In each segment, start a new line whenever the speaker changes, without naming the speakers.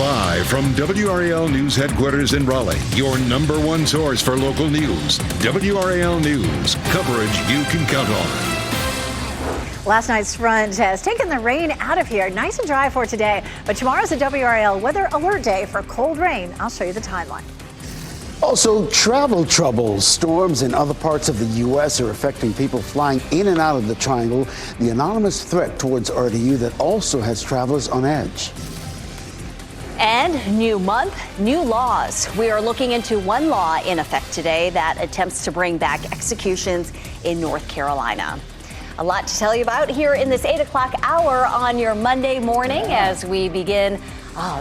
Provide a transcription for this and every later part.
Live from WRAL News Headquarters in Raleigh, your number one source for local news. WRAL News, coverage you can count on.
Last night's front has taken the rain out of here. Nice and dry for today, but tomorrow's a WRAL weather alert day for cold rain. I'll show you the timeline.
Also, travel troubles. Storms in other parts of the U.S. are affecting people flying in and out of the Triangle. The anonymous threat towards RDU that also has travelers on edge.
And new month, new laws. We are looking into one law in effect today that attempts to bring back executions in North Carolina. A lot to tell you about here in this 8 o'clock hour on your Monday morning as we begin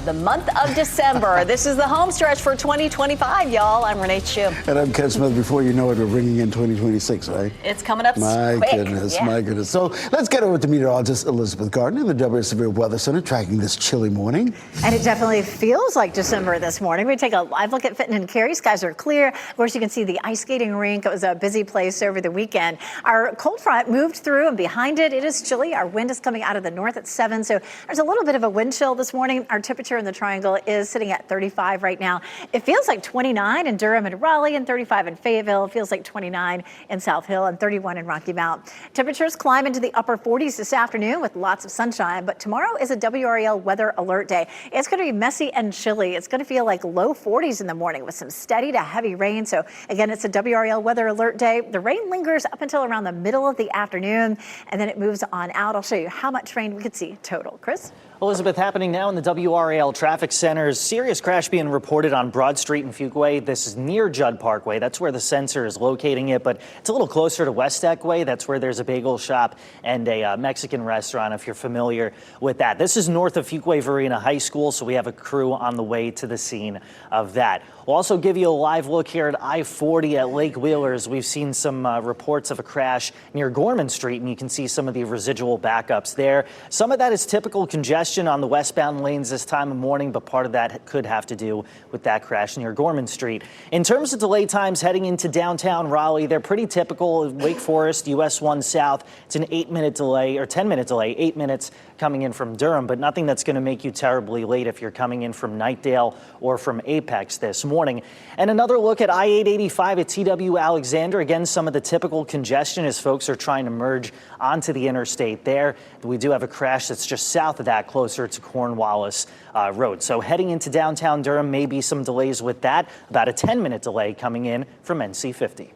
the month of December. This is the home stretch for 2025, y'all. I'm Renee Chu.
And I'm Ken Smith. Before you know it, we're bringing in 2026, right?
It's coming up
my
quick.
Goodness, yeah. My goodness. So let's get over to meteorologist Elizabeth Gardner in the WRAL Severe Weather Center tracking this chilly morning.
And it definitely feels like December this morning. We take a live look at Fenton and Cary. Skies are clear. Of course, you can see the ice skating rink. It was a busy place over the weekend. Our cold front moved through, and behind it, it is chilly. Our wind is coming out of the north at 7, so there's a little bit of a wind chill this morning. Our temperature in the Triangle is sitting at 35 right now. It feels like 29 in Durham and Raleigh and 35 in Fayetteville. It feels like 29 in South Hill and 31 in Rocky Mount. Temperatures climb into the upper 40s this afternoon with lots of sunshine, but tomorrow is a WRAL weather alert day. It's going to be messy and chilly. It's going to feel like low 40s in the morning with some steady to heavy rain. So again, it's a WRAL weather alert day. The rain lingers up until around the middle of the afternoon, and then it moves on out. I'll show you how much rain we could see total. Chris?
Elizabeth, happening now in the WRAL traffic centers. Serious crash being reported on Broad Street in Fuquay. This is near Judd Parkway. That's where the sensor is locating it, but it's a little closer to West Equay. That's where there's a bagel shop and a Mexican restaurant, if you're familiar with that. This is north of Fuquay-Varina High School, so we have a crew on the way to the scene of that. We'll also give you a live look here at I-40 at Lake Wheelers. We've seen some reports of a crash near Gorman Street, and you can see some of the residual backups there. Some of that is typical congestion on the westbound lanes this time of morning, but part of that could have to do with that crash near Gorman Street. In terms of delay times heading into downtown Raleigh, they're pretty typical. Wake Forest, US 1 South, it's an 8-minute delay or 10-minute delay, 8 minutes coming in from Durham, but nothing that's going to make you terribly late if you're coming in from Knightdale or from Apex this morning. And another look at I-885 at TW Alexander. Again, some of the typical congestion as folks are trying to merge onto the interstate there. We do have a crash that's just south of that, closer to Cornwallis Road. So heading into downtown Durham, maybe some delays with that. About a 10-minute delay coming in from NC 50.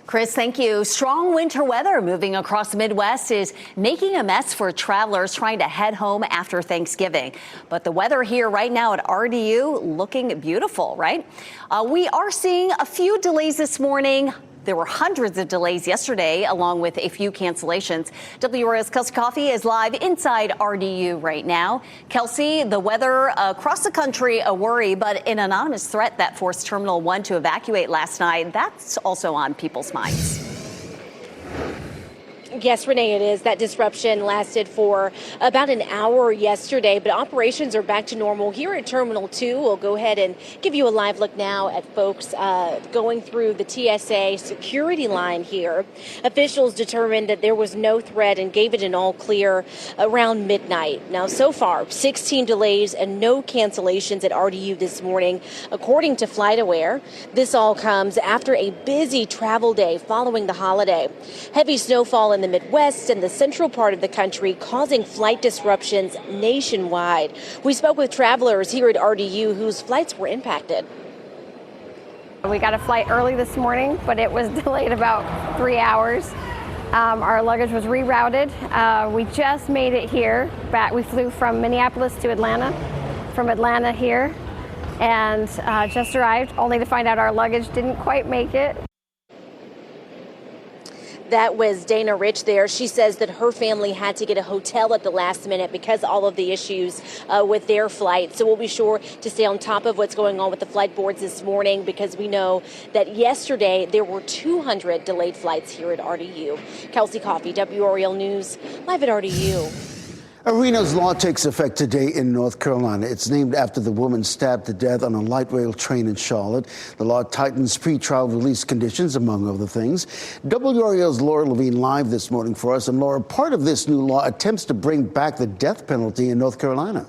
Chris, thank you. Strong winter weather moving across the Midwest is making a mess for travelers trying to head home after Thanksgiving. But the weather here right now at RDU looking beautiful, right? We are seeing a few delays this morning. There were hundreds of delays yesterday, along with a few cancellations. WRAL's Kelsey Coffey is live inside RDU right now. Kelsey, the weather across the country a worry, but an anonymous threat that forced Terminal 1 to evacuate last night, that's also on people's minds.
Yes, Renee, it is. That disruption lasted for about an hour yesterday, but operations are back to normal here at Terminal 2. We'll go ahead and give you a live look now at folks going through the TSA security line here. Officials determined that there was no threat and gave it an all clear around midnight. Now, so far, 16 delays and no cancellations at RDU this morning, according to FlightAware. This all comes after a busy travel day following the holiday. Heavy snowfall in the Midwest and the central part of the country causing flight disruptions nationwide. We spoke with travelers here at RDU whose flights were impacted.
We got a flight early this morning, but it was delayed about 3 hours. Our luggage was rerouted. We just made it here. We flew from Minneapolis to Atlanta, from Atlanta here, and just arrived, only to find out our luggage didn't quite make it.
That was Dana Rich there. She says that her family had to get a hotel at the last minute because of all of the issues with their flight. So we'll be sure to stay on top of what's going on with the flight boards this morning, because we know that yesterday there were 200 delayed flights here at RDU. Kelsey Coffey, WRAL News, live at RDU.
Arena's law takes effect today in North Carolina. It's named after the woman stabbed to death on a light rail train in Charlotte. The law tightens pretrial release conditions, among other things. WRAL's Laura Levine live this morning for us. And Laura, part of this new law attempts to bring back the death penalty in North Carolina.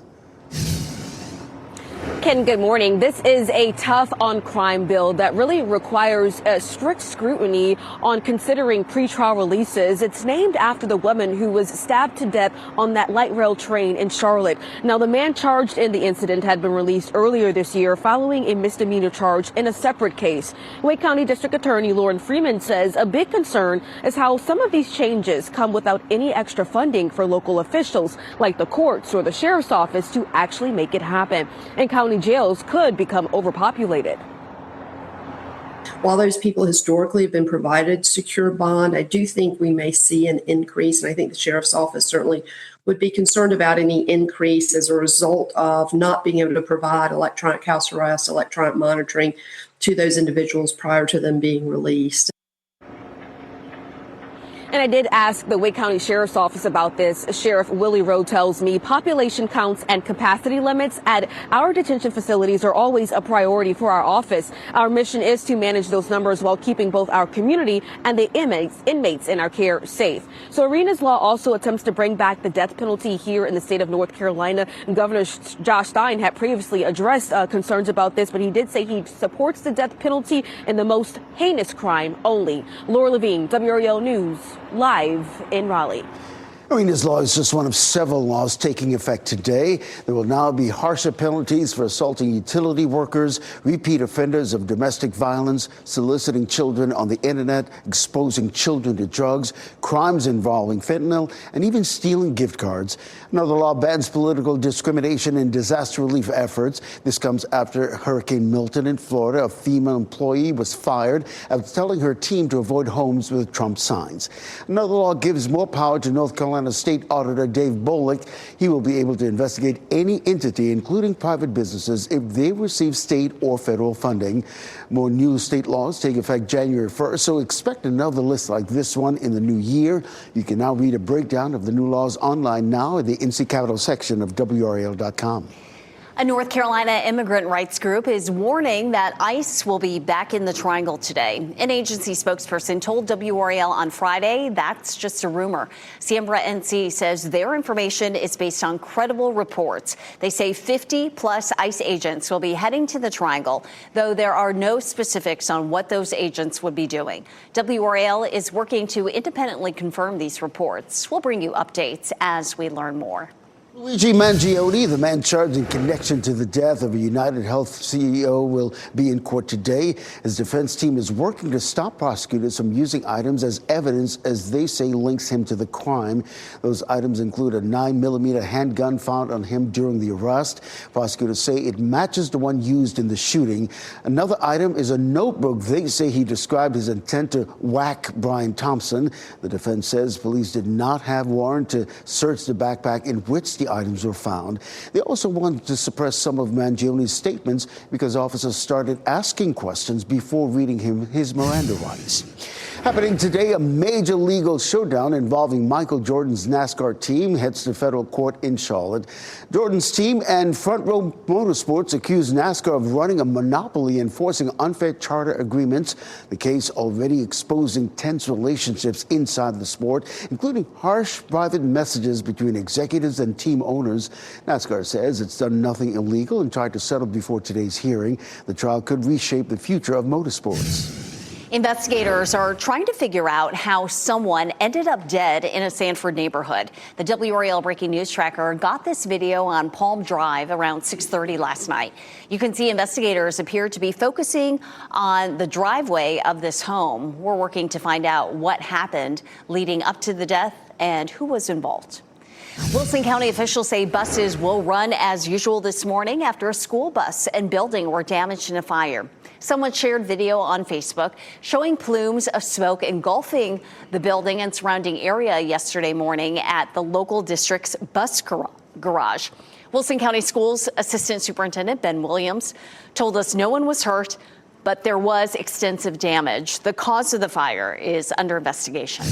Ken, good morning. This is a tough on crime bill that really requires strict scrutiny on considering pretrial releases. It's named after the woman who was stabbed to death on that light rail train in Charlotte. Now, the man charged in the incident had been released earlier this year following a misdemeanor charge in a separate case. Wake County District Attorney Lauren Freeman says a big concern is how some of these changes come without any extra funding for local officials like the courts or the sheriff's office to actually make it happen. And county jails could become overpopulated.
While those people historically have been provided secure bond, I do think we may see an increase, and I think the sheriff's office certainly would be concerned about any increase as a result of not being able to provide electronic house arrest, electronic monitoring to those individuals prior to them being released.
And I did ask the Wake County Sheriff's Office about this. Sheriff Willie Rowe tells me population counts and capacity limits at our detention facilities are always a priority for our office. Our mission is to manage those numbers while keeping both our community and the inmates in our care safe. So Arena's law also attempts to bring back the death penalty here in the state of North Carolina. And Governor Josh Stein had previously addressed concerns about this, but he did say he supports the death penalty in the most heinous crime only. Laura Levine, WRAL News, live in Raleigh.
Arena's law is just one of several laws taking effect today. There will now be harsher penalties for assaulting utility workers, repeat offenders of domestic violence, soliciting children on the internet, exposing children to drugs, crimes involving fentanyl, and even stealing gift cards. Another law bans political discrimination in disaster relief efforts. This comes after Hurricane Milton in Florida. A female employee was fired after telling her team to avoid homes with Trump signs. Another law gives more power to North Carolina State Auditor Dave Bolick. He will be able to investigate any entity, including private businesses, if they receive state or federal funding. More new state laws take effect January 1st, so expect another list like this one in the new year. You can now read a breakdown of the new laws online now in the NC Capitol section of WRAL.com.
A North Carolina immigrant rights group is warning that ICE will be back in the triangle today. An agency spokesperson told WRAL on Friday that's just a rumor. Siembra NC says their information is based on credible reports. They say 50-plus ICE agents will be heading to the triangle, though there are no specifics on what those agents would be doing. WRAL is working to independently confirm these reports. We'll bring you updates as we learn more.
Luigi Mangione, the man charged in connection to the death of a United Health CEO, will be in court today. His defense team is working to stop prosecutors from using items as evidence, as they say links him to the crime. Those items include a 9mm handgun found on him during the arrest. Prosecutors say it matches the one used in the shooting. Another item is a notebook they say he described his intent to whack Brian Thompson. The defense says police did not have warrant to search the backpack in which the items were found. They also wanted to suppress some of Mangione's statements because officers started asking questions before reading him his Miranda rights. Happening today, a major legal showdown involving Michael Jordan's NASCAR team heads to federal court in Charlotte. Jordan's team and Front Row Motorsports accuse NASCAR of running a monopoly and forcing unfair charter agreements. The case already exposing tense relationships inside the sport, including harsh private messages between executives and team owners. NASCAR says it's done nothing illegal and tried to settle before today's hearing. The trial could reshape the future of motorsports.
Investigators are trying to figure out how someone ended up dead in a Sanford neighborhood. The WRAL Breaking News Tracker got this video on Palm Drive around 6:30 last night. You can see investigators appear to be focusing on the driveway of this home. We're working to find out what happened leading up to the death and who was involved. Wilson County officials say buses will run as usual this morning after a school bus and building were damaged in a fire. Someone shared video on Facebook showing plumes of smoke engulfing the building and surrounding area yesterday morning at the local district's bus garage. Wilson County Schools Assistant Superintendent Ben Williams told us no one was hurt, but there was extensive damage. The cause of the fire is under investigation.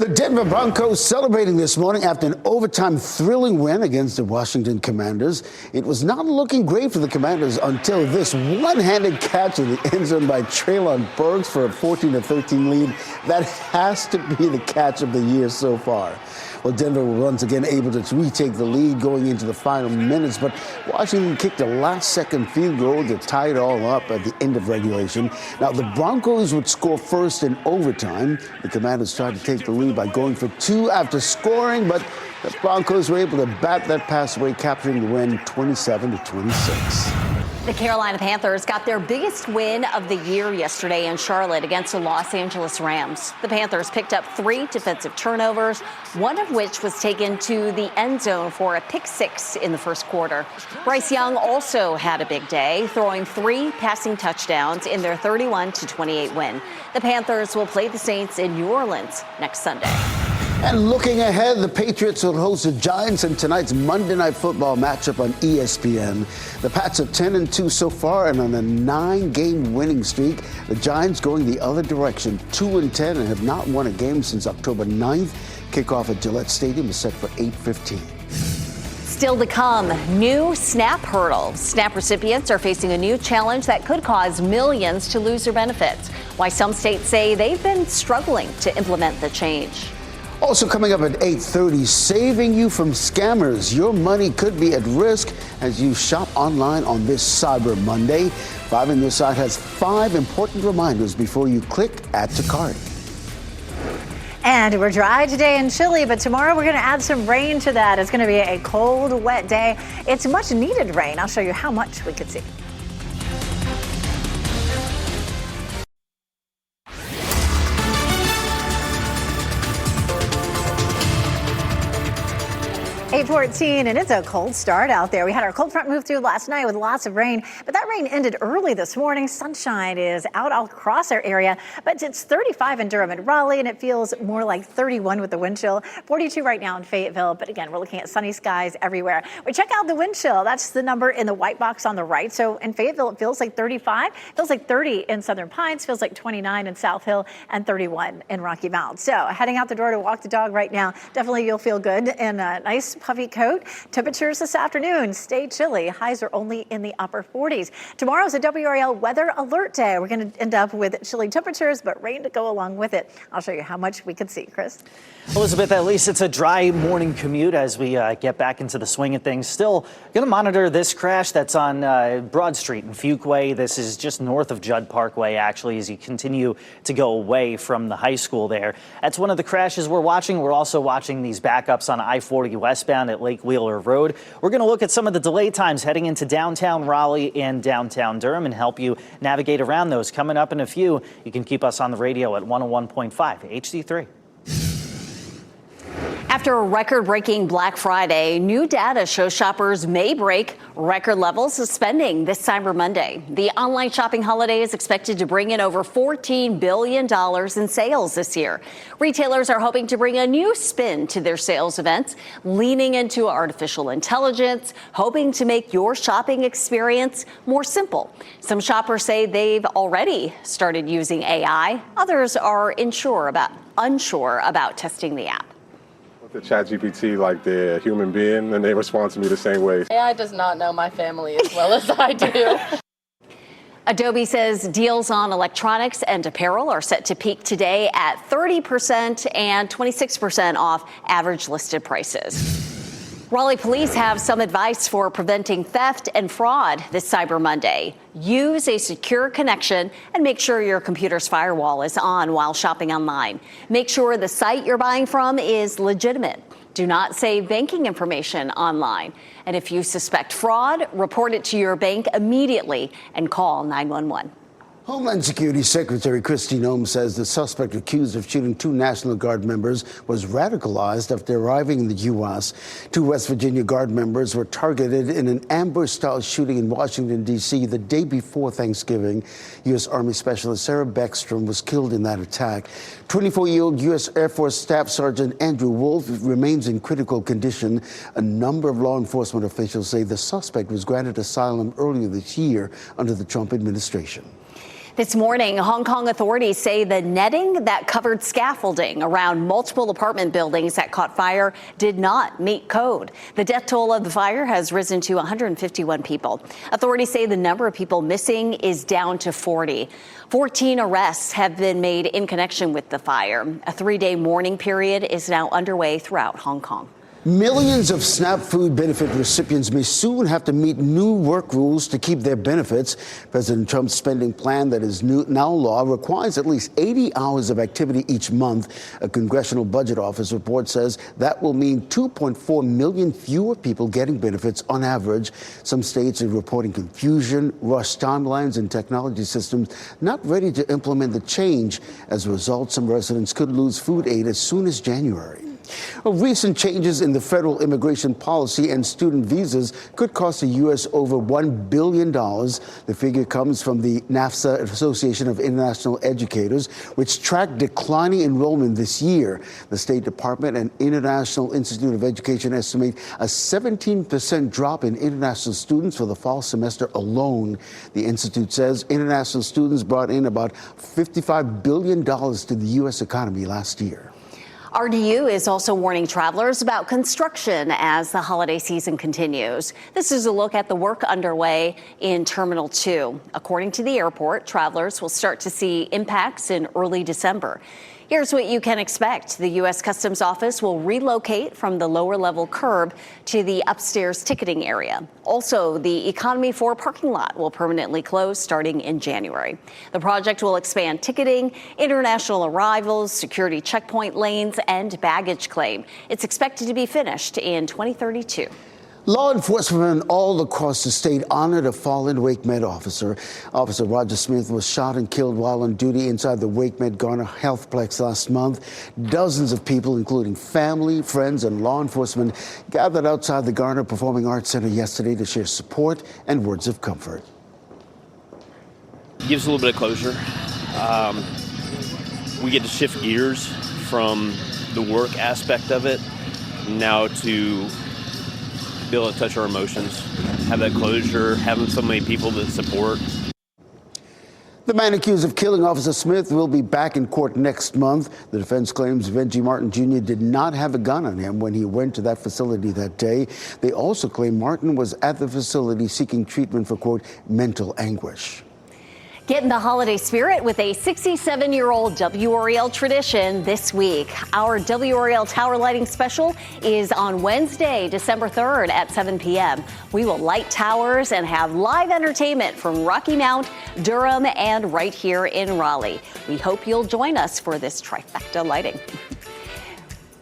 The Denver Broncos celebrating this morning after an overtime thrilling win against the Washington Commanders. It was not looking great for the Commanders until this one-handed catch in the end zone by Treylon Burks for a 14-13 lead. That has to be the catch of the year so far. Well, Denver was once again able to retake the lead going into the final minutes, but Washington kicked a last-second field goal to tie it all up at the end of regulation. Now, the Broncos would score first in overtime. The Commanders tried to take the lead by going for two after scoring, but the Broncos were able to bat that pass away, capturing the win 27-26.
The Carolina Panthers got their biggest win of the year yesterday in Charlotte against the Los Angeles Rams. The Panthers picked up 3 defensive turnovers, one of which was taken to the end zone for a pick 6 in the first quarter. Bryce Young also had a big day, throwing 3 passing touchdowns in their 31-28 win. The Panthers will play the Saints in New Orleans next Sunday.
And looking ahead, the Patriots will host the Giants in tonight's Monday Night Football matchup on ESPN. The Pats are 10-2 so far and on a 9-game winning streak. The Giants going the other direction, 2-10, and have not won a game since October 9th. Kickoff at Gillette Stadium is set for 8:15.
Still to come, new SNAP hurdle. SNAP recipients are facing a new challenge that could cause millions to lose their benefits. Why some states say they've been struggling to implement the change.
Also coming up at 8:30, saving you from scammers. Your money could be at risk as you shop online on this Cyber Monday. 5 in Your Side has 5 important reminders before you click Add to Cart.
And we're dry today and chilly, but tomorrow we're going to add some rain to that. It's going to be a cold, wet day. It's much needed rain. I'll show you how much we could see. 8:14, and it's a cold start out there. We had our cold front move through last night with lots of rain, but that rain ended early this morning. Sunshine is out all across our area, but it's 35 in Durham and Raleigh, and it feels more like 31 with the wind chill. 42 right now in Fayetteville, but again, we're looking at sunny skies everywhere. We check out the wind chill. That's the number in the white box on the right. So in Fayetteville, it feels like 35, feels like 30 in Southern Pines, feels like 29 in South Hill, and 31 in Rocky Mount. So heading out the door to walk the dog right now, definitely you'll feel good in a nice puffy coat. Temperatures this afternoon stay chilly. Highs are only in the upper 40s. Tomorrow's a WRAL weather alert day. We're going to end up with chilly temperatures, but rain to go along with it. I'll show you how much we can see, Chris.
Elizabeth, at least it's a dry morning commute as we get back into the swing of things. Still going to monitor this crash that's on Broad Street in Fuquay. This is just north of Judd Parkway, actually, as you continue to go away from the high school there. That's one of the crashes we're watching. We're also watching these backups on I-40 westbound at Lake Wheeler Road. We're going to look at some of the delay times heading into downtown Raleigh and downtown Durham and help you navigate around those. Coming up in a few, you can keep us on the radio at 101.5 HD3.
After a record-breaking Black Friday, new data shows shoppers may break record levels of spending this Cyber Monday. The online shopping holiday is expected to bring in over $14 billion in sales this year. Retailers are hoping to bring a new spin to their sales events, leaning into artificial intelligence, hoping to make your shopping experience more simple. Some shoppers say they've already started using AI. Others are unsure about testing the app.
The ChatGPT like they're a human being, and they respond to me the same way.
AI does not know my family as well as I do.
Adobe says deals on electronics and apparel are set to peak today at 30% and 26% off average listed prices. Raleigh police have some advice for preventing theft and fraud this Cyber Monday. Use a secure connection and make sure your computer's firewall is on while shopping online. Make sure the site you're buying from is legitimate. Do not save banking information online. And if you suspect fraud, report it to your bank immediately and call 911.
Homeland Security Secretary Kristi Noem says the suspect accused of shooting 2 National Guard members was radicalized after arriving in the U.S. 2 West Virginia Guard members were targeted in an ambush-style shooting in Washington, D.C. the day before Thanksgiving. U.S. Army Specialist Sarah Beckstrom was killed in that attack. 24-year-old U.S. Air Force Staff Sergeant Andrew Wolf remains in critical condition. A number of law enforcement officials say the suspect was granted asylum earlier this year under the Trump administration.
This morning, Hong Kong authorities say the netting that covered scaffolding around multiple apartment buildings that caught fire did not meet code. The death toll of the fire has risen to 151 people. Authorities say the number of people missing is down to 40. 14 arrests have been made in connection with the fire. A 3-day mourning period is now underway throughout Hong Kong.
Millions of SNAP food benefit recipients may soon have to meet new work rules to keep their benefits. President Trump's spending plan that is now law requires at least 80 hours of activity each month. A Congressional Budget Office report says that will mean 2.4 million fewer people getting benefits on average. Some states are reporting confusion, rushed timelines, and technology systems not ready to implement the change. As a result, some residents could lose food aid as soon as January. Recent changes in the federal immigration policy and student visas could cost the U.S. over $1 billion. The figure comes from the NAFSA Association of International Educators, which tracked declining enrollment this year. The State Department and International Institute of Education estimate a 17% drop in international students for the fall semester alone. The institute says international students brought in about $55 billion to the U.S. economy last year.
RDU is also warning travelers about construction as the holiday season continues. This is a look at the work underway in Terminal 2. According to the airport, travelers will start to see impacts in early December. Here's what you can expect. The U.S. Customs Office will relocate from the lower level curb to the upstairs ticketing area. Also, the Economy 4 parking lot will permanently close starting in January. The project will expand ticketing, international arrivals, security checkpoint lanes, and baggage claim. It's expected to be finished in 2032.
Law enforcement all across the state honored a fallen WakeMed officer. Officer Roger Smith was shot and killed while on duty inside the WakeMed Garner Healthplex last month. Dozens of people, including family, friends, and law enforcement, gathered outside the Garner Performing Arts Center yesterday to share support and words of comfort.
It gives a little bit of closure. We get to shift gears from the work aspect of it now to be able to touch our emotions, have that closure, having so many people that support.
The man accused of killing Officer Smith will be back in court next month. The defense claims Benji Martin Jr. did not have a gun on him when he went to that facility that day. They also claim Martin was at the facility seeking treatment for, quote, mental anguish.
Get in the holiday spirit with a 67-year-old WRAL tradition this week. Our WRAL Tower Lighting Special is on Wednesday, December 3rd at 7 p.m. We will light towers and have live entertainment from Rocky Mount, Durham, and right here in Raleigh. We hope you'll join us for this trifecta lighting.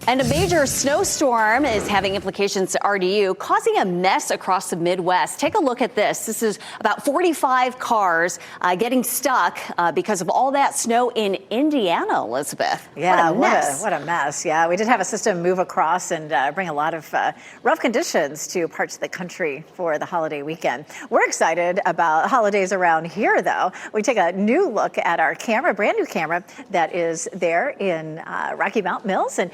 And a major snowstorm is having implications to RDU, causing a mess across the Midwest. Take a look at this. This is about 45 cars getting stuck because of all that snow in Indiana, Elizabeth.
Yeah,
what
a mess. Yeah, we did have a system move across and bring a lot of rough conditions to parts of the country for the holiday weekend. We're excited about holidays around here, though. We take a new look at our camera, brand new camera that is there in Rocky Mount Mills. And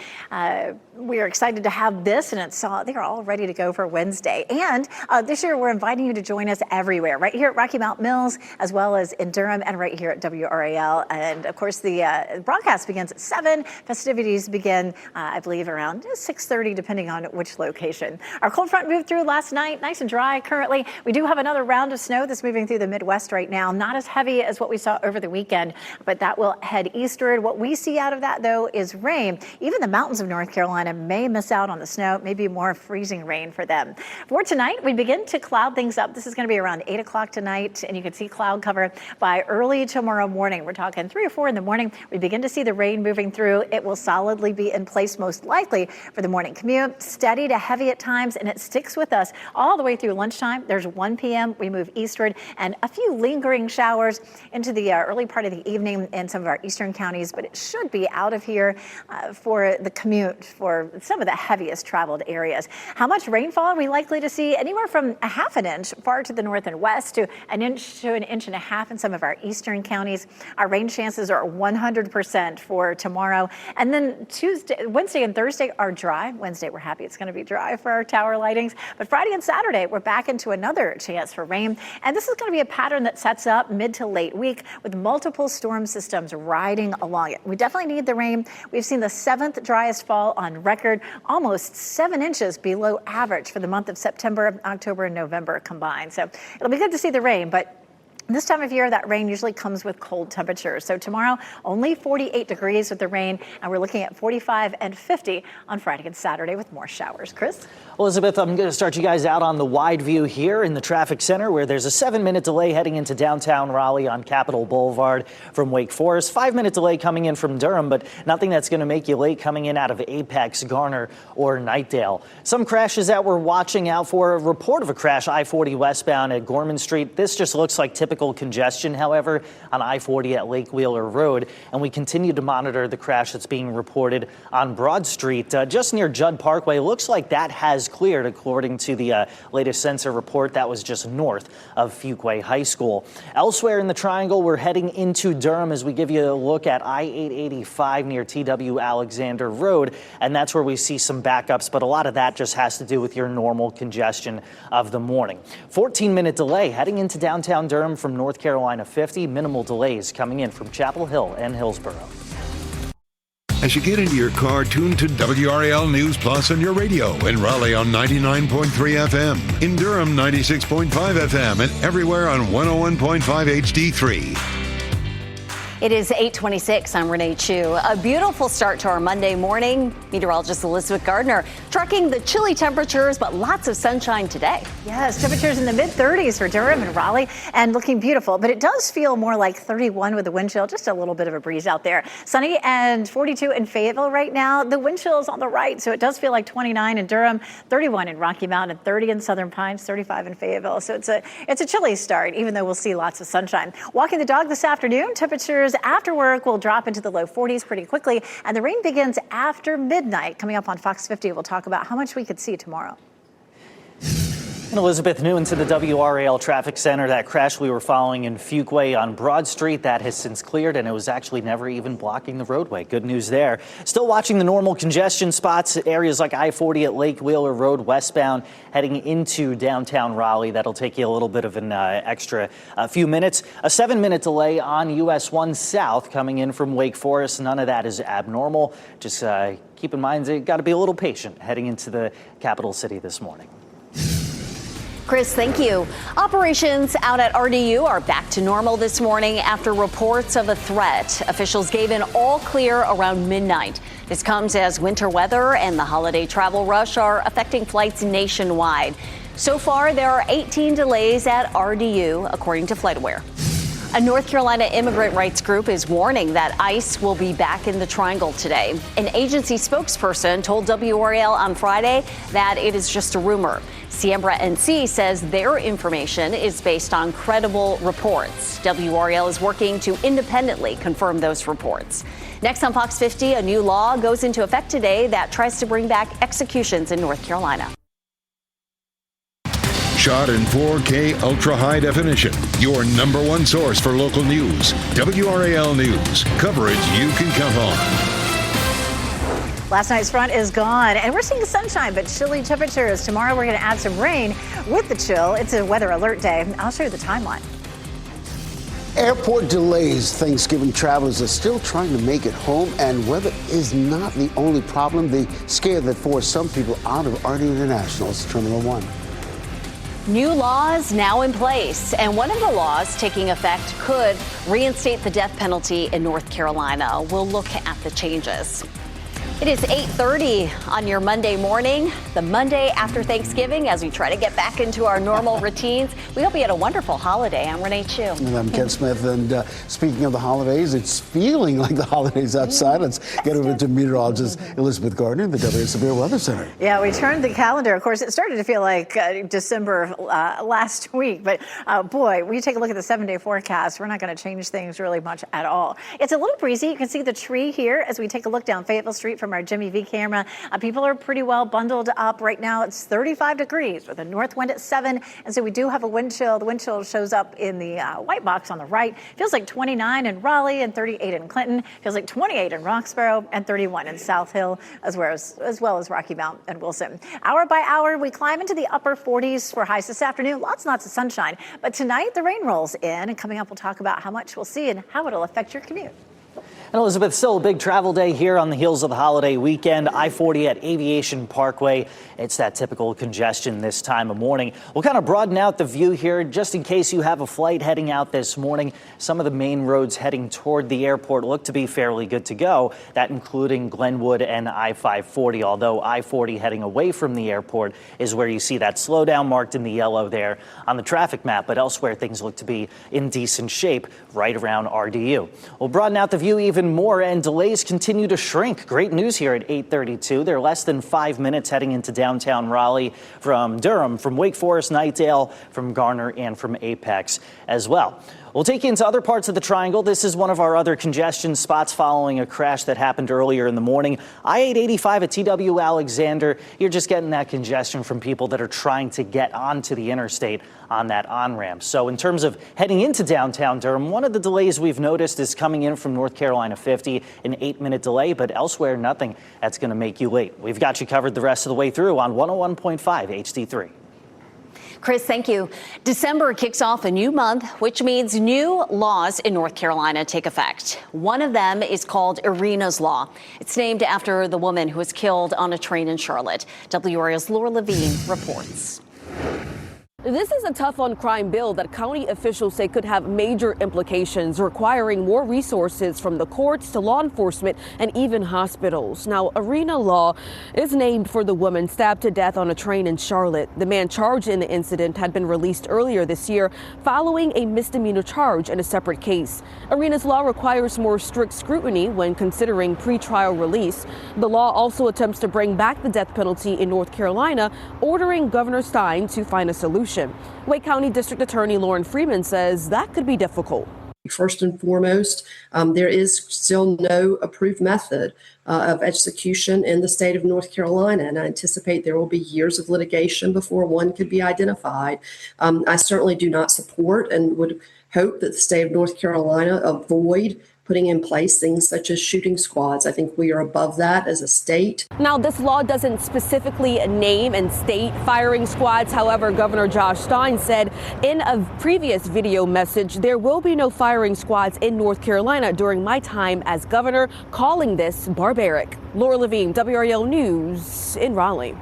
we are excited to have this, and they're all ready to go for Wednesday. And this year, we're inviting you to join us everywhere, right here at Rocky Mount Mills, as well as in Durham and right here at WRAL. And of course, the broadcast begins at 7. Festivities begin, I believe, around 6:30, depending on which location. Our cold front moved through last night, nice and dry currently. We do have another round of snow that's moving through the Midwest right now. Not as heavy as what we saw over the weekend, but that will head eastward. What we see out of that, though, is rain. Even the mountains of North Carolina may miss out on the snow, maybe more freezing rain for them. For tonight, we begin to cloud things up. This is going to be around 8 o'clock tonight, and you can see cloud cover by early tomorrow morning. We're talking 3 or 4 in the morning. We begin to see the rain moving through. It will solidly be in place most likely for the morning commute, steady to heavy at times, and it sticks with us all the way through lunchtime. There's 1 p.m. We move eastward, and a few lingering showers into the early part of the evening in some of our eastern counties, but it should be out of here for the commute for for some of the heaviest traveled areas. How much rainfall are we likely to see? Anywhere from a half an inch far to the north and west to an inch and a half in some of our eastern counties. Our rain chances are 100% for tomorrow. And then Wednesday and Thursday are dry. Wednesday, we're happy it's going to be dry for our tower lightings. But Friday and Saturday, we're back into another chance for rain. And this is going to be a pattern that sets up mid to late week with multiple storm systems riding along it. We definitely need the rain. We've seen the 7th driest fall on record, almost 7 inches below average for the month of September, October, and November combined. So it'll be good to see the rain, but this time of year, that rain usually comes with cold temperatures. So tomorrow, only 48 degrees with the rain, and we're looking at 45 and 50 on Friday and Saturday with more showers. Chris?
Elizabeth, I'm going to start you guys out on the wide view here in the traffic center where there's a 7-minute delay heading into downtown Raleigh on Capitol Boulevard from Wake Forest. 5-minute delay coming in from Durham, but nothing that's going to make you late coming in out of Apex, Garner, or Knightdale. Some crashes that we're watching out for. A report of a crash I-40 westbound at Gorman Street. This just looks like typical congestion, however, on I-40 at Lake Wheeler Road. And we continue to monitor the crash that's being reported on Broad Street just near Judd Parkway. Looks like that has cleared according to the latest sensor report. That was just north of Fuquay High School. Elsewhere in the triangle, we're heading into Durham as we give you a look at I-885 near TW Alexander Road. And that's where we see some backups, but a lot of that just has to do with your normal congestion of the morning. 14-minute delay heading into downtown Durham from North Carolina 50. Minimal delays coming in from Chapel Hill and Hillsborough.
As you get into your car, tune to WRAL News Plus on your radio. In Raleigh on 99.3 FM. In Durham, 96.5 FM. And everywhere on 101.5 HD3.
It is 8:26. I'm Renee Chu. A beautiful start to our Monday morning. Meteorologist Elizabeth Gardner tracking the chilly temperatures, but lots of sunshine today.
Yes, temperatures in the mid-30s for Durham and Raleigh and looking beautiful, but it does feel more like 31 with the wind chill, just a little bit of a breeze out there. Sunny and 42 in Fayetteville right now. The wind chill is on the right, so it does feel like 29 in Durham, 31 in Rocky Mount, and 30 in Southern Pines, 35 in Fayetteville. So it's a chilly start, even though we'll see lots of sunshine. Walking the dog this afternoon, temperatures after work will drop into the low 40s pretty quickly, and the rain begins after midnight. Coming up on Fox 50, we'll talk about how much we could see tomorrow.
And Elizabeth Newman to the WRAL Traffic Center. That crash we were following in Fuquay on Broad Street, that has since cleared, and it was actually never even blocking the roadway. Good news there. Still watching the normal congestion spots, areas like I-40 at Lake Wheeler Road westbound heading into downtown Raleigh. That'll take you a little bit of an extra few minutes. A 7-minute delay on US 1 South coming in from Wake Forest. None of that is abnormal. Just keep in mind, you got to be a little patient heading into the capital city this morning.
Chris, thank you. Operations out at RDU are back to normal this morning after reports of a threat. Officials gave an all clear around midnight. This comes as winter weather and the holiday travel rush are affecting flights nationwide. So far, there are 18 delays at RDU, according to FlightAware. A North Carolina immigrant rights group is warning that ICE will be back in the triangle today. An agency spokesperson told WRAL on Friday that it is just a rumor. Siembra NC says their information is based on credible reports. WRAL is working to independently confirm those reports. Next on Fox 50, a new law goes into effect today that tries to bring back executions in North Carolina.
Shot in 4K ultra high definition. Your number one source for local news. WRAL News. Coverage you can count on.
Last night's front is gone, and we're seeing sunshine, but chilly temperatures. Tomorrow we're going to add some rain with the chill. It's a weather alert day. I'll show you the timeline.
Airport delays. Thanksgiving travelers are still trying to make it home, and weather is not the only problem. The scare that forced some people out of RD International's Terminal 1.
New laws now in place, and one of the laws taking effect could reinstate the death penalty in North Carolina. We'll look at the changes. It is 8:30 on your Monday morning, the Monday after Thanksgiving, as we try to get back into our normal routines. We hope you had a wonderful holiday. I'm Renee Chu.
And I'm Ken Smith. And speaking of the holidays, it's feeling like the holidays outside. Let's get over to meteorologist Elizabeth Gardner in the WRAL Severe Weather Center.
Yeah, we turned the calendar. Of course, it started to feel like December last week. But boy, when you take a look at the 7-day forecast, we're not going to change things really much at all. It's a little breezy. You can see the tree here as we take a look down Fayetteville Street from from our Jimmy V camera. People are pretty well bundled up right now. It's 35 degrees with a north wind at 7. And so we do have a wind chill. The wind chill shows up in the white box on the right. Feels like 29 in Raleigh and 38 in Clinton. Feels like 28 in Roxborough and 31 in South Hill, as well as Rocky Mount and Wilson. Hour by hour, we climb into the upper 40s for highs this afternoon. Lots and lots of sunshine. But tonight, the rain rolls in. And coming up, we'll talk about how much we'll see and how it'll affect your commute.
And Elizabeth, still a big travel day here on the heels of the holiday weekend. I-40 at Aviation Parkway. It's that typical congestion this time of morning. We'll kind of broaden out the view here just in case you have a flight heading out this morning. Some of the main roads heading toward the airport look to be fairly good to go, that including Glenwood and I-540, although I-40 heading away from the airport is where you see that slowdown marked in the yellow there on the traffic map. But elsewhere, things look to be in decent shape right around RDU. We'll broaden out the view even more, and delays continue to shrink. Great news here at 8:32. They're less than 5 minutes heading into downtown Raleigh from Durham, from Wake Forest, Knightdale, from Garner, and from Apex as well. We'll take you into other parts of the triangle. This is one of our other congestion spots following a crash that happened earlier in the morning. I-885 at TW Alexander. You're just getting that congestion from people that are trying to get onto the interstate on that on-ramp. So in terms of heading into downtown Durham, one of the delays we've noticed is coming in from North Carolina 50, an 8-minute delay, but elsewhere, nothing that's going to make you late. We've got you covered the rest of the way through on 101.5 HD3.
Chris, thank you. December kicks off a new month, which means new laws in North Carolina take effect. One of them is called Irina's Law. It's named after the woman who was killed on a train in Charlotte. WRAL's Laura Levine reports.
This is a tough on crime bill that county officials say could have major implications, requiring more resources from the courts to law enforcement and even hospitals. Now, Irina Law is named for the woman stabbed to death on a train in Charlotte. The man charged in the incident had been released earlier this year following a misdemeanor charge in a separate case. Irina's Law requires more strict scrutiny when considering pretrial release. The law also attempts to bring back the death penalty in North Carolina, ordering Governor Stein to find a solution. Wake County District Attorney Lauren Freeman says that could be difficult.
First and foremost, there is still no approved method of execution in the state of North Carolina, and I anticipate there will be years of litigation before one could be identified. I certainly do not support and would hope that the state of North Carolina avoid putting in place things such as shooting squads. I think we are above that as a state.
Now, this law doesn't specifically name and state firing squads. However, Governor Josh Stein said in a previous video message, there will be no firing squads in North Carolina during my time as governor, calling this barbaric. Laura Levine, WRAL News in Raleigh.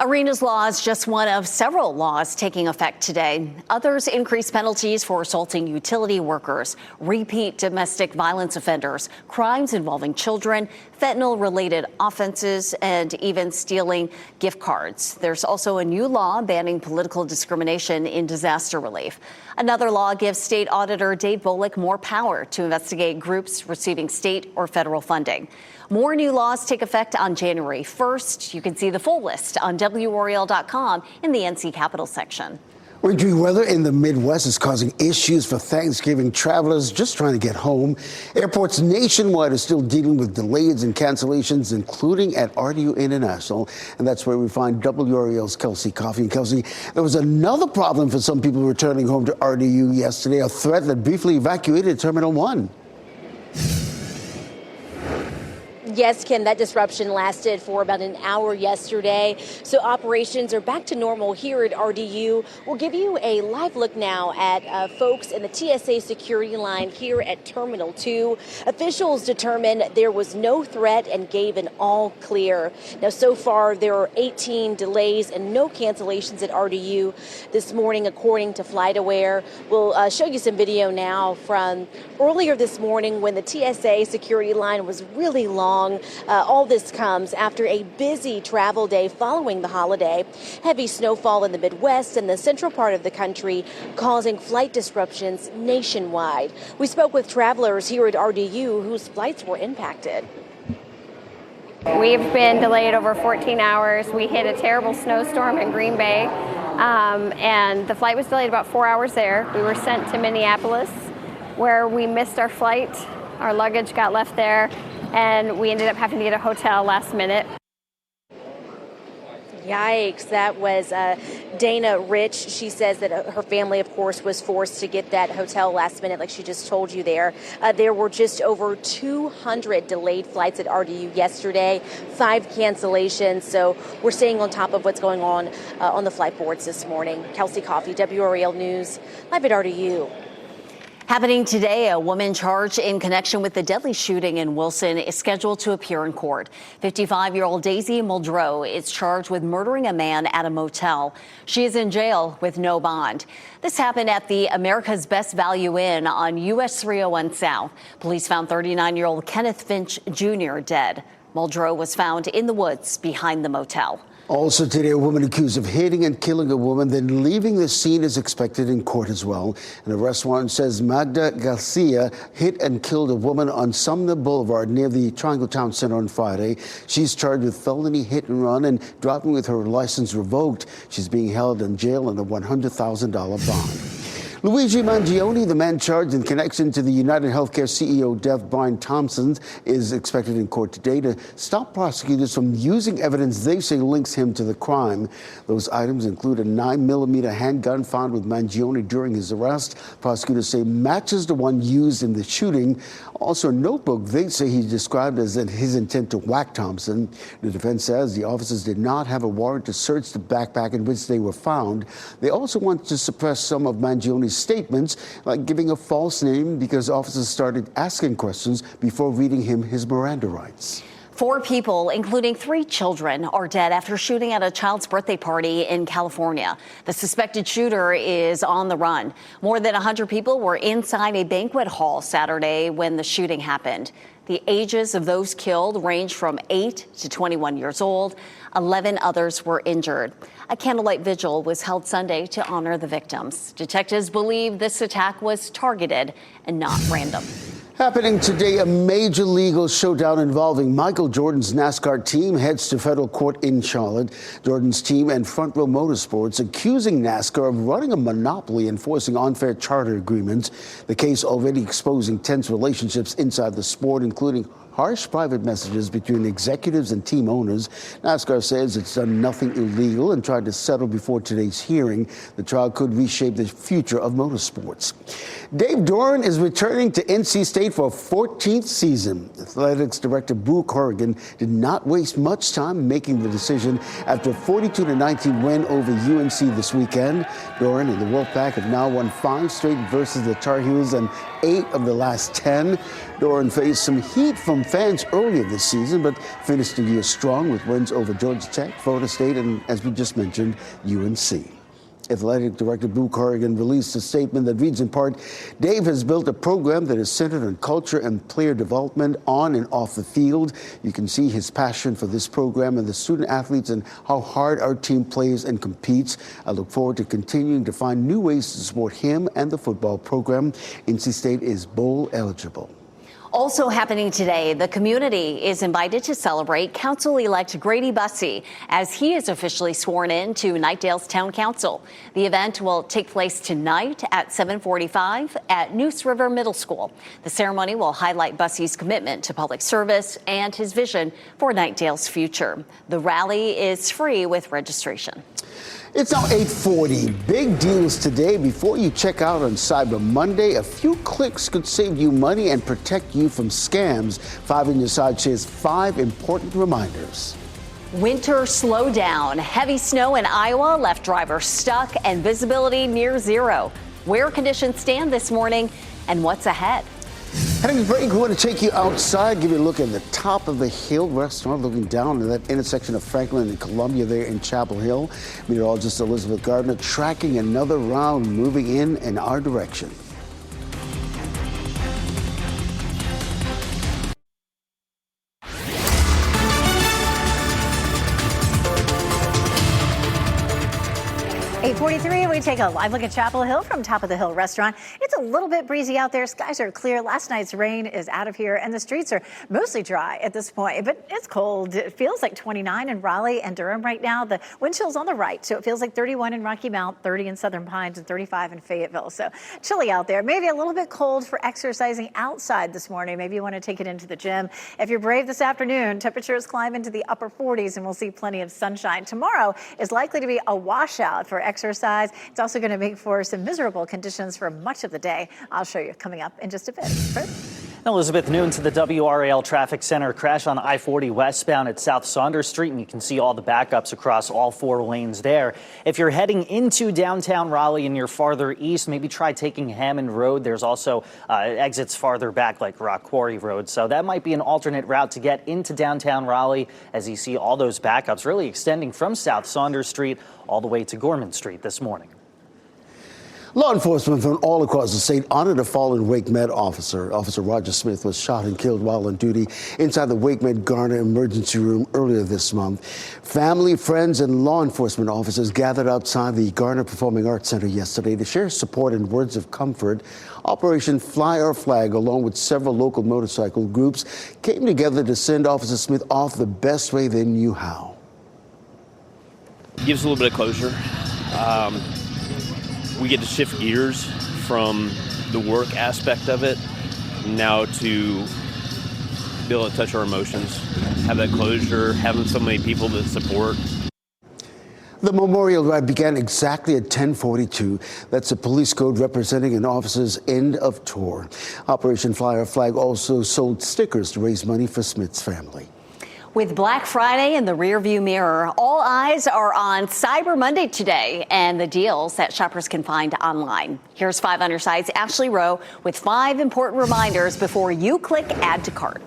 Irina's Law is just one of several laws taking effect today. Others increase penalties for assaulting utility workers, repeat domestic violence offenders, crimes involving children, fentanyl-related offenses, and even stealing gift cards. There's also a new law banning political discrimination in disaster relief. Another law gives State Auditor Dave Bullock more power to investigate groups receiving state or federal funding. More new laws take effect on January 1st. You can see the full list on WRAL.com in the NC Capital section.
Wintry weather in the Midwest is causing issues for Thanksgiving travelers just trying to get home. Airports nationwide are still dealing with delays and cancellations, including at RDU International. And that's where we find WRAL's Kelsey Coffey. And Kelsey, there was another problem for some people returning home to RDU yesterday, a threat that briefly evacuated Terminal 1.
Yes, Ken, that disruption lasted for about an hour yesterday. So operations are back to normal here at RDU. We'll give you a live look now at folks in the TSA security line here at Terminal 2. Officials determined there was no threat and gave an all clear. Now, so far, there are 18 delays and no cancellations at RDU this morning, according to FlightAware. We'll show you some video now from earlier this morning when the TSA security line was really long. All this comes after a busy travel day following the holiday. Heavy snowfall in the Midwest and the central part of the country causing flight disruptions nationwide. We spoke with travelers here at RDU whose flights were impacted.
We've been delayed over 14 hours. We hit a terrible snowstorm in Green Bay, and the flight was delayed about 4 hours there. We were sent to Minneapolis, where we missed our flight. Our luggage got left there. and we ended up having to get a hotel last minute.
Yikes. That was Dana Rich. She says that her family, of course, was forced to get that hotel last minute, like she just told you there. There were just over 200 delayed flights at RDU yesterday, 5 cancellations. So we're staying on top of what's going on the flight boards this morning. Kelsey Coffey, WRAL News, live at RDU.
Happening today, a woman charged in connection with the deadly shooting in Wilson is scheduled to appear in court. 55-year-old Daisy Muldrow is charged with murdering a man at a motel. She is in jail with no bond. This happened at the America's Best Value Inn on US 301 South. Police found 39-year-old Kenneth Finch Jr. dead. Muldrow was found in the woods behind the motel.
Also today, a woman accused of hitting and killing a woman, then leaving the scene is expected in court as well. An arrest warrant says Magda Garcia hit and killed a woman on Sumner Boulevard near the Triangle Town Center on Friday. She's charged with felony hit and run and driving with her license revoked. She's being held in jail on a $100,000 bond. Luigi Mangione, the man charged in connection to the United Healthcare CEO death, Brian Thompson, is expected in court today to stop prosecutors from using evidence they say links him to the crime. Those items include a 9mm handgun found with Mangione during his arrest. Prosecutors say matches the one used in the shooting. Also, a notebook they say he described as his intent to whack Thompson. The defense says the officers did not have a warrant to search the backpack in which they were found. They also want to suppress some of Mangione's statements, like giving a false name because officers started asking questions before reading him his Miranda rights.
4 people, including 3 children, are dead after shooting at a child's birthday party in California. The suspected shooter is on the run. More than 100 people were inside a banquet hall Saturday when the shooting happened. The ages of those killed range from 8 to 21 years old. 11 others were injured. A candlelight vigil was held Sunday to honor the victims. Detectives believe this attack was targeted and not random.
Happening today, a major legal showdown involving Michael Jordan's NASCAR team heads to federal court in Charlotte. Jordan's team and Front Row Motorsports accusing NASCAR of running a monopoly and forcing unfair charter agreements. The case already exposing tense relationships inside the sport, including harsh private messages between executives and team owners. NASCAR says it's done nothing illegal and tried to settle before today's hearing. The trial could reshape the future of motorsports. Dave Doran is returning to NC State for a 14th season. Athletics director Boo Corrigan did not waste much time making the decision after a 42-19 win over UNC this weekend. Doran and the Wolfpack have now won 5 straight versus the Tar Heels and 8 of the last 10. Doran faced some heat from fans earlier this season, but finished the year strong with wins over Georgia Tech, Florida State, and, as we just mentioned, UNC. Athletic Director Boo Corrigan released a statement that reads in part, Dave has built a program that is centered on culture and player development on and off the field. You can see his passion for this program and the student athletes and how hard our team plays and competes. I look forward to continuing to find new ways to support him and the football program. NC State is bowl eligible.
Also happening today, the community is invited to celebrate Council-elect Grady Bussey as he is officially sworn in to Knightdale's Town Council. The event will take place tonight at 7:45 at Neuse River Middle School. The ceremony will highlight Bussey's commitment to public service and his vision for Knightdale's future. The rally is free with registration.
It's now 8:40. Big deals today. Before you check out on Cyber Monday, a few clicks could save you money and protect you from scams. 5 on your side shares 5 important reminders.
Winter slowdown. Heavy snow in Iowa left drivers stuck and visibility near zero. Where conditions stand this morning and what's ahead?
Heading to break, we want to take you outside, give you a look at the top of the hill restaurant, looking down at that intersection of Franklin and Columbia there in Chapel Hill. Meteorologist Elizabeth Gardner tracking another round moving in our direction.
8:43, we take a live look at Chapel Hill from Top of the Hill restaurant. It's a little bit breezy out there. Skies are clear. Last night's rain is out of here, and the streets are mostly dry at this point, but it's cold. It feels like 29 in Raleigh and Durham right now. The wind chill's on the right, so it feels like 31 in Rocky Mount, 30 in Southern Pines, and 35 in Fayetteville. So chilly out there. Maybe a little bit cold for exercising outside this morning. Maybe you want to take it into the gym. If you're brave this afternoon, temperatures climb into the upper 40s, and we'll see plenty of sunshine. Tomorrow is likely to be a washout for exercise. It's also going to make for some miserable conditions for much of the day. I'll show you coming up in just a bit. Chris?
Elizabeth, noon to the WRAL Traffic Center. Crash on I-40 westbound at South Saunders Street, and you can see all the backups across all 4 lanes there. If you're heading into downtown Raleigh and you're farther east, maybe try taking Hammond Road. There's also exits farther back like Rock Quarry Road, so that might be an alternate route to get into downtown Raleigh as you see all those backups really extending from South Saunders Street all the way to Gorman Street this morning.
Law enforcement from all across the state honored a fallen Wake Med officer. Officer Roger Smith was shot and killed while on duty inside the Wake Med Garner emergency room earlier this month. Family, friends, and law enforcement officers gathered outside the Garner Performing Arts Center yesterday to share support and words of comfort. Operation Fly Our Flag, along with several local motorcycle groups, came together to send Officer Smith off the best way they knew how.
Gives a little bit of closure. We get to shift gears from the work aspect of it now to be able to touch our emotions, have that closure, having so many people that support.
The memorial ride began exactly at 10:42. That's a police code representing an officer's end of tour. Operation Fly Our Flag also sold stickers to raise money for Smith's family.
With Black Friday in the rearview mirror, all eyes are on Cyber Monday today and the deals that shoppers can find online. Here's 5 on your side's Ashley Rowe with 5 important reminders before you click Add to Cart.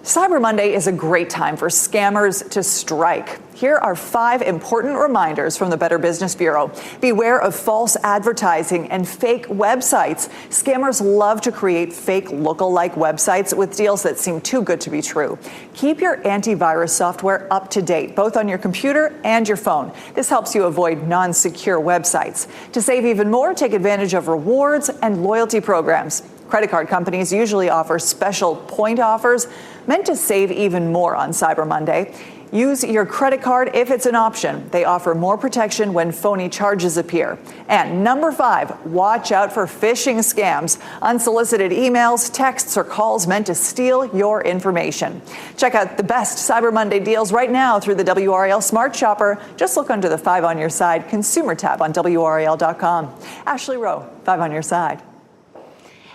Cyber Monday is a great time for scammers to strike. Here are 5 important reminders from the Better Business Bureau. Beware of false advertising and fake websites. Scammers love to create fake look-alike websites with deals that seem too good to be true. Keep your antivirus software up to date, both on your computer and your phone. This helps you avoid non-secure websites. To save even more, take advantage of rewards and loyalty programs. Credit card companies usually offer special point offers meant to save even more on Cyber Monday. Use your credit card if it's an option. They offer more protection when phony charges appear. And number 5, watch out for phishing scams, unsolicited emails, texts, or calls meant to steal your information. Check out the best Cyber Monday deals right now through the WRAL Smart Shopper. Just look under the 5 on your side consumer tab on WRAL.com. Ashley Rowe, 5 on your side.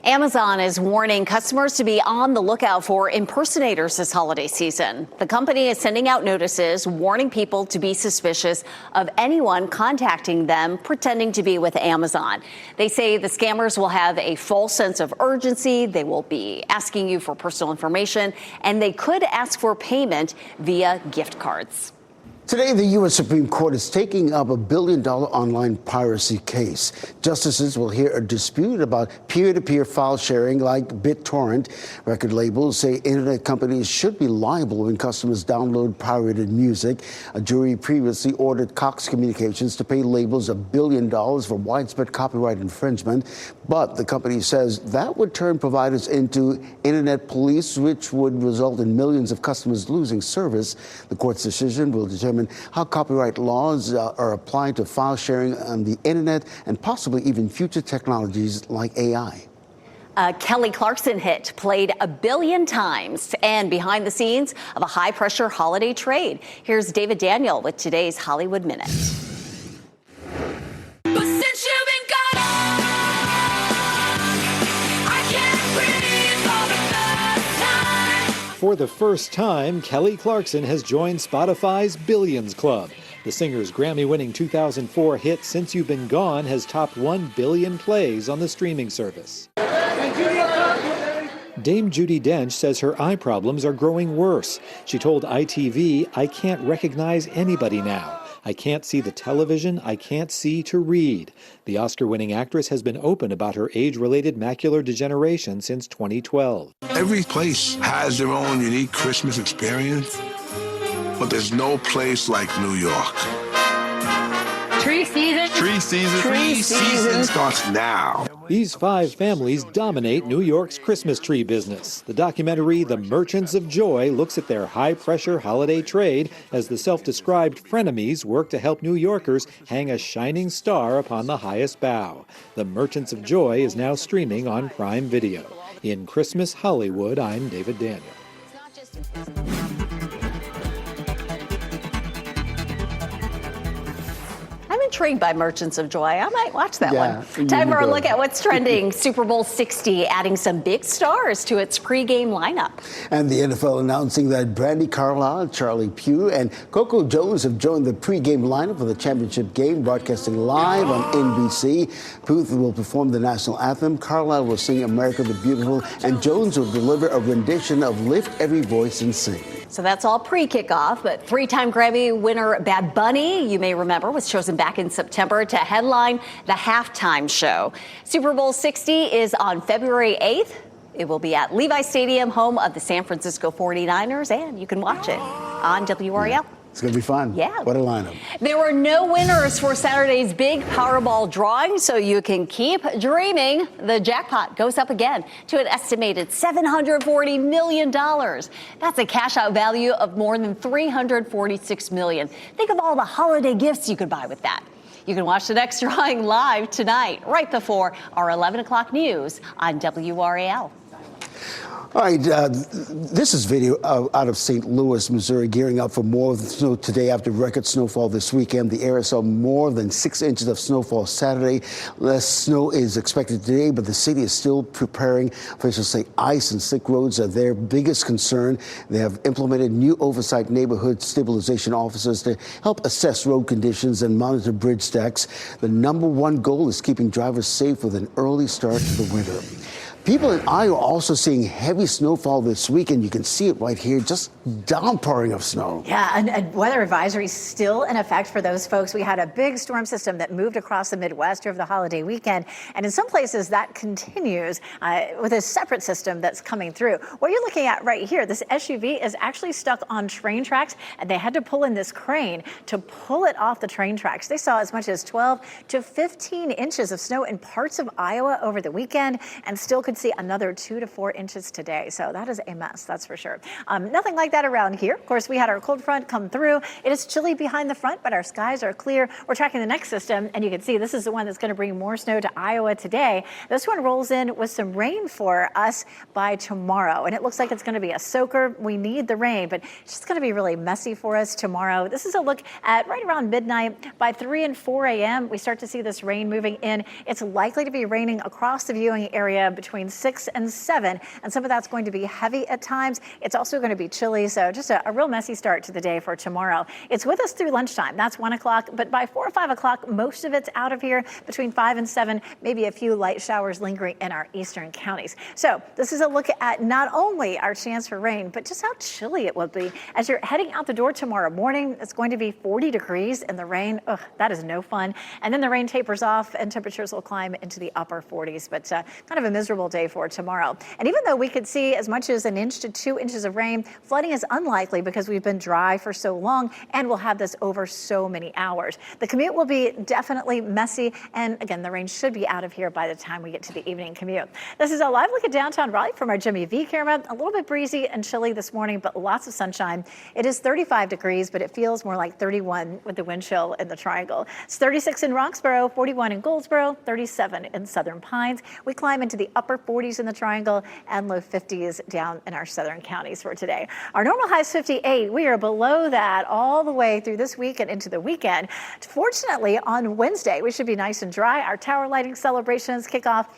Amazon is warning customers to be on the lookout for impersonators this holiday season. The company is sending out notices warning people to be suspicious of anyone contacting them pretending to be with Amazon. They say the scammers will have a false sense of urgency. They will be asking you for personal information, and they could ask for payment via gift cards.
Today, the U.S. Supreme Court is taking up a $1 billion online piracy case. Justices will hear a dispute about peer-to-peer file sharing like BitTorrent. Record labels say internet companies should be liable when customers download pirated music. A jury previously ordered Cox Communications to pay labels $1 billion for widespread copyright infringement. But the company says that would turn providers into internet police, which would result in millions of customers losing service. The court's decision will determine how copyright laws are applied to file sharing on the internet and possibly even future technologies like AI.
A Kelly Clarkson hit played 1 billion times and behind the scenes of a high-pressure holiday trade. Here's David Daniel with today's Hollywood Minute.
For the first time, Kelly Clarkson has joined Spotify's Billions Club. The singer's Grammy-winning 2004 hit Since You've Been Gone has topped 1 billion plays on the streaming service. Dame Judi Dench says her eye problems are growing worse. She told ITV, "I can't recognize anybody now. I can't see the television. I can't see to read." The Oscar-winning actress has been open about her age-related macular degeneration since 2012.
Every place has their own unique Christmas experience, but there's no place like New York.
Tree season.
Tree season. Tree season starts now.
These 5 families dominate New York's Christmas tree business. The documentary The Merchants of Joy looks at their high-pressure holiday trade as the self-described frenemies work to help New Yorkers hang a shining star upon the highest bough. The Merchants of Joy is now streaming on Prime Video. In Christmas Hollywood, I'm David Daniel.
I'm intrigued by Merchants of Joy. I might watch that one.
you
Time for a
will.
look at what's trending. Super Bowl 60 adding some big stars to its pregame lineup.
And the NFL announcing that Brandy Carlisle, Charlie Pugh, and Coco Jones have joined the pregame lineup for the championship game, broadcasting live on NBC. Pugh will perform the national anthem, Carlisle will sing America the Beautiful, and Jones will deliver a rendition of Lift Every Voice and Sing.
So that's all pre-kickoff, but 3-time Grammy winner Bad Bunny, you may remember, was chosen back in September to headline the halftime show. Super Bowl 60 is on February 8th. It will be at Levi Stadium, home of the San Francisco 49ers, and you can watch it on WRAL.
It's going to be fun.
Yeah.
What a lineup.
There were no winners for Saturday's big Powerball drawing, so you can keep dreaming. The jackpot goes up again to an estimated $740 million. That's a cash-out value of more than $346 million. Think of all the holiday gifts you could buy with that. You can watch the next drawing live tonight, right before our 11 o'clock news on WRAL.
All right, this is video out of St. Louis, Missouri, gearing up for more snow today after record snowfall this weekend. The area saw more than 6 inches of snowfall Saturday. Less snow is expected today, but the city is still preparing. Officials say ice and slick roads are their biggest concern. They have implemented new oversight neighborhood stabilization officers to help assess road conditions and monitor bridge stacks. The #1 goal is keeping drivers safe with an early start to the winter. People in Iowa are also seeing heavy snowfall this weekend. You can see it right here, just downpouring of snow.
Yeah, and weather advisory still in effect for those folks. We had a big storm system that moved across the Midwest over the holiday weekend. And in some places that continues with a separate system that's coming through. What you're looking at right here, this SUV is actually stuck on train tracks, and they had to pull in this crane to pull it off the train tracks. They saw as much as 12 to 15 inches of snow in parts of Iowa over the weekend, and still could see another 2 to 4 inches today. So that is a mess, that's for sure. Nothing like that around here. Of course, we had our cold front come through. It is chilly behind the front, but our skies are clear. We're tracking the next system, and you can see this is the one that's going to bring more snow to Iowa today. This one rolls in with some rain for us by tomorrow, and it looks like it's going to be a soaker. We need the rain, but it's just going to be really messy for us tomorrow. This is a look at right around midnight. By 3 and 4 a.m., we start to see this rain moving in. It's likely to be raining across the viewing area between 6 and 7, and some of that's going to be heavy at times. It's also going to be chilly, so just a real messy start to the day for tomorrow. It's with us through lunchtime. That's 1 o'clock, but by 4 or 5 o'clock, most of it's out of here. Between 5 and 7, maybe a few light showers lingering in our eastern counties. So this is a look at not only our chance for rain, but just how chilly it will be. As you're heading out the door tomorrow morning, it's going to be 40 degrees in the rain. Ugh, that is no fun. And then the rain tapers off and temperatures will climb into the upper 40s, but kind of a miserable day for tomorrow. And even though we could see as much as 1 inch to 2 inches of rain, flooding is unlikely because we've been dry for so long and we'll have this over so many hours. The commute will be definitely messy, and again, the rain should be out of here by the time we get to the evening commute. This is a live look at downtown Raleigh from our Jimmy V camera. A little bit breezy and chilly this morning, but lots of sunshine. It is 35 degrees, but it feels more like 31 with the wind chill in the triangle. It's 36 in Roxborough, 41 in Goldsboro, 37 in Southern Pines. We climb into the upper 40s in the triangle and low 50s down in our southern counties for today. Our normal high is 58. We are below that all the way through this week and into the weekend. Fortunately, on Wednesday, we should be nice and dry. Our tower lighting celebrations kick off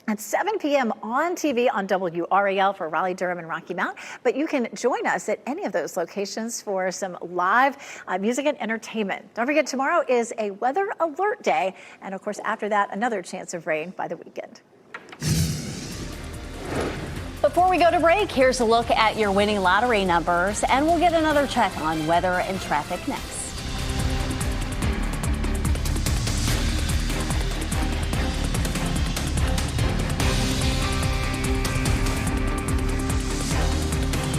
at 7 p.m. on TV on WRAL for Raleigh, Durham, and Rocky Mount. But you can join us at any of those locations for some live music and entertainment. Don't forget, tomorrow is a weather alert day. And of course, after that, another chance of rain by the weekend.
Before we go to break, here's a look at your winning lottery numbers, and we'll get another check on weather and traffic next.